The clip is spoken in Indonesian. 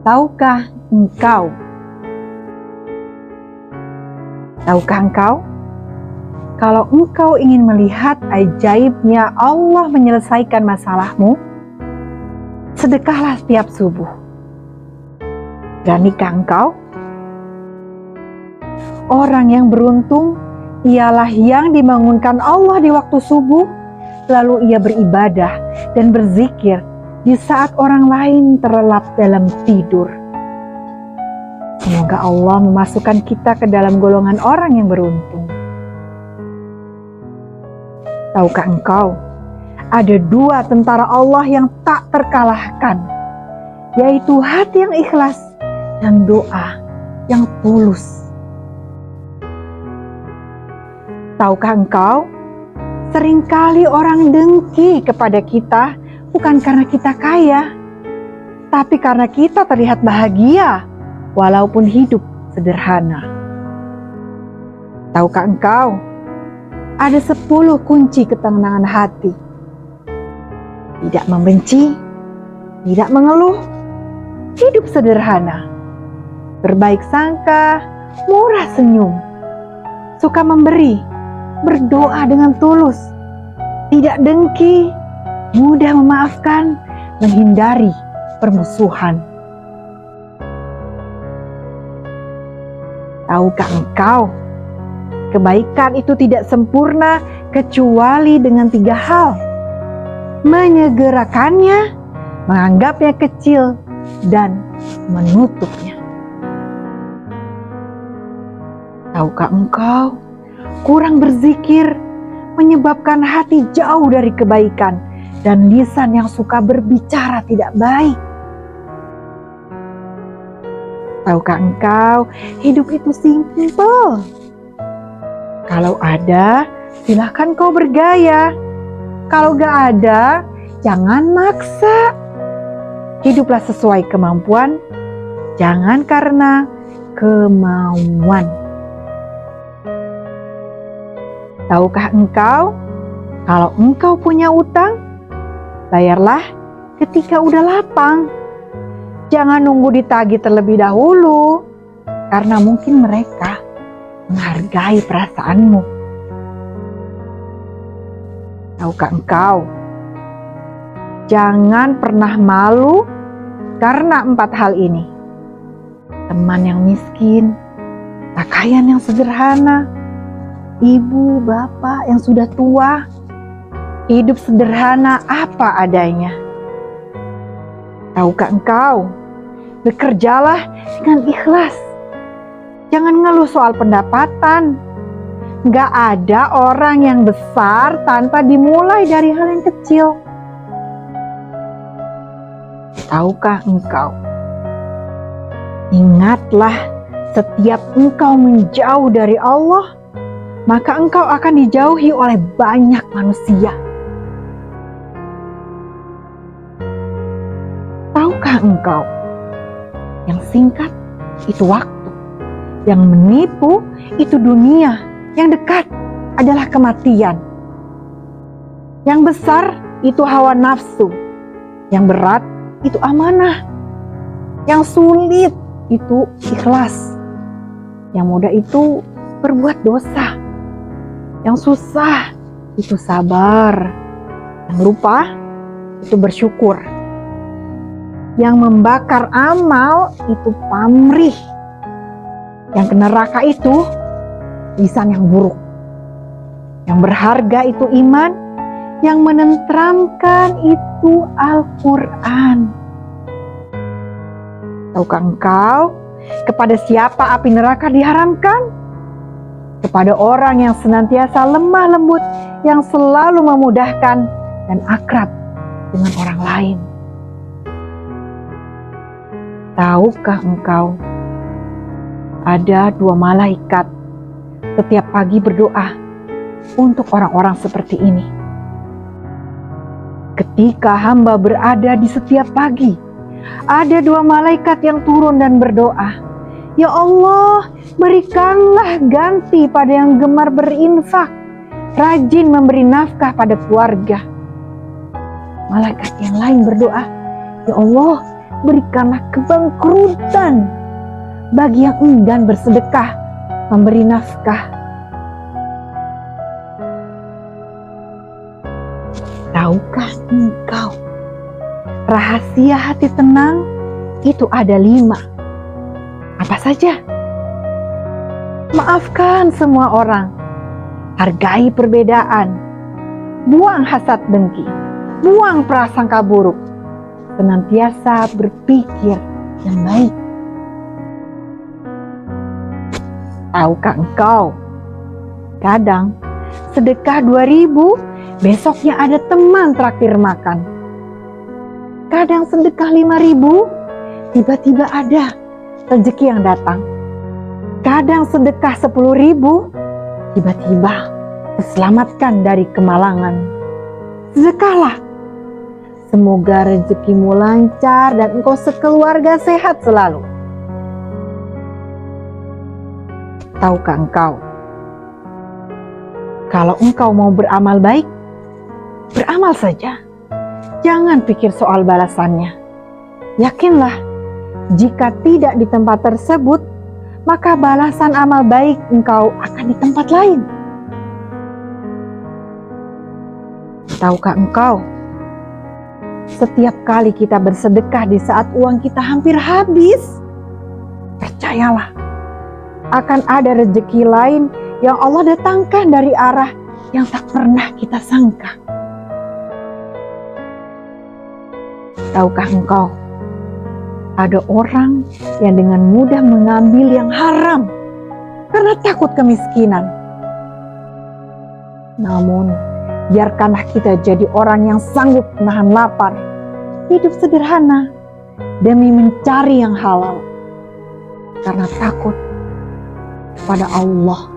Tahukah engkau? Tahukah engkau? Kalau engkau ingin melihat ajaibnya Allah menyelesaikan masalahmu, sedekahlah setiap subuh. Beranikah engkau? Orang yang beruntung ialah yang dibangunkan Allah di waktu subuh, lalu ia beribadah dan berzikir di saat orang lain terlelap dalam tidur. Semoga Allah memasukkan kita ke dalam golongan orang yang beruntung. Tahukah engkau, ada dua tentara Allah yang tak terkalahkan, yaitu hati yang ikhlas dan doa yang tulus. Tahukah engkau, seringkali orang dengki kepada kita bukan karena kita kaya, tapi karena kita terlihat bahagia walaupun hidup sederhana. Tahukah engkau, ada 10 kunci ketenangan hati. Tidak membenci, tidak mengeluh, hidup sederhana, berbaik sangka, murah senyum, suka memberi, berdoa dengan tulus, tidak dengki, mudah memaafkan, menghindari permusuhan. Tahukah engkau, kebaikan itu tidak sempurna kecuali dengan 3 hal: menyegerakannya, menganggapnya kecil, dan menutupnya. Tahukah engkau, kurang berzikir menyebabkan hati jauh dari kebaikan dan lisan yang suka berbicara tidak baik. Tahukah engkau, hidup itu simpel. Kalau ada, silahkan kau bergaya. Kalau gak ada, jangan maksa. Hiduplah sesuai kemampuan, jangan karena kemauan. Tahukah engkau, kalau engkau punya utang, bayarlah ketika udah lapang. Jangan nunggu ditagih terlebih dahulu, karena mungkin mereka menghargai perasaanmu. Tahukah engkau, jangan pernah malu karena 4 hal ini: teman yang miskin, pakaian yang sederhana, ibu bapak yang sudah tua, hidup sederhana apa adanya. Tahukah engkau, bekerjalah dengan ikhlas. Jangan ngeluh soal pendapatan. Gak ada orang yang besar tanpa dimulai dari hal yang kecil. Tahukah engkau, ingatlah, setiap engkau menjauh dari Allah, maka engkau akan dijauhi oleh banyak manusia. Tahukah engkau, yang singkat itu waktu, yang menipu itu dunia, yang dekat adalah kematian. Yang besar itu hawa nafsu, yang berat itu amanah, yang sulit itu ikhlas, yang mudah itu berbuat dosa, yang susah itu sabar, yang lupa itu bersyukur, yang membakar amal itu pamrih, yang ke neraka itu lisan yang buruk, yang berharga itu iman, yang menenteramkan itu Al-Quran. Tahukah engkau, kepada siapa api neraka diharamkan? Kepada orang yang senantiasa lemah lembut, yang selalu memudahkan dan akrab dengan orang lain. Tahukah engkau, ada 2 malaikat setiap pagi berdoa untuk orang-orang seperti ini. Ketika hamba berada di setiap pagi, ada 2 malaikat yang turun dan berdoa, "Ya Allah, berikanlah ganti pada yang gemar berinfak, rajin memberi nafkah pada keluarga." Malaikat yang lain berdoa, "Ya Allah, berikanlah kebangkrutan bagi yang enggan bersedekah, memberi nafkah. Tahukah engkau, rahasia hati tenang itu ada 5. Apa saja? Maafkan semua orang, hargai perbedaan, buang hasad dengki, buang prasangka buruk, senantiasa berpikir yang baik. Tahukah engkau, kadang sedekah 2.000, besoknya ada teman traktir makan. Kadang sedekah 5.000, tiba-tiba ada rezeki yang datang. Kadang sedekah 10.000, tiba-tiba diselamatkan dari kemalangan. Sedekahlah, semoga rezekimu lancar dan engkau sekeluarga sehat selalu. Tahukah engkau, kalau engkau mau beramal baik, beramal saja. Jangan pikir soal balasannya. Yakinlah, jika tidak di tempat tersebut, maka balasan amal baik engkau akan di tempat lain. Tahukah engkau, setiap kali kita bersedekah di saat uang kita hampir habis, percayalah, akan ada rezeki lain yang Allah datangkan dari arah yang tak pernah kita sangka. Tahukah engkau, ada orang yang dengan mudah mengambil yang haram karena takut kemiskinan. Namun, biarkanlah kita jadi orang yang sanggup menahan lapar, hidup sederhana demi mencari yang halal, karena takut pada Allah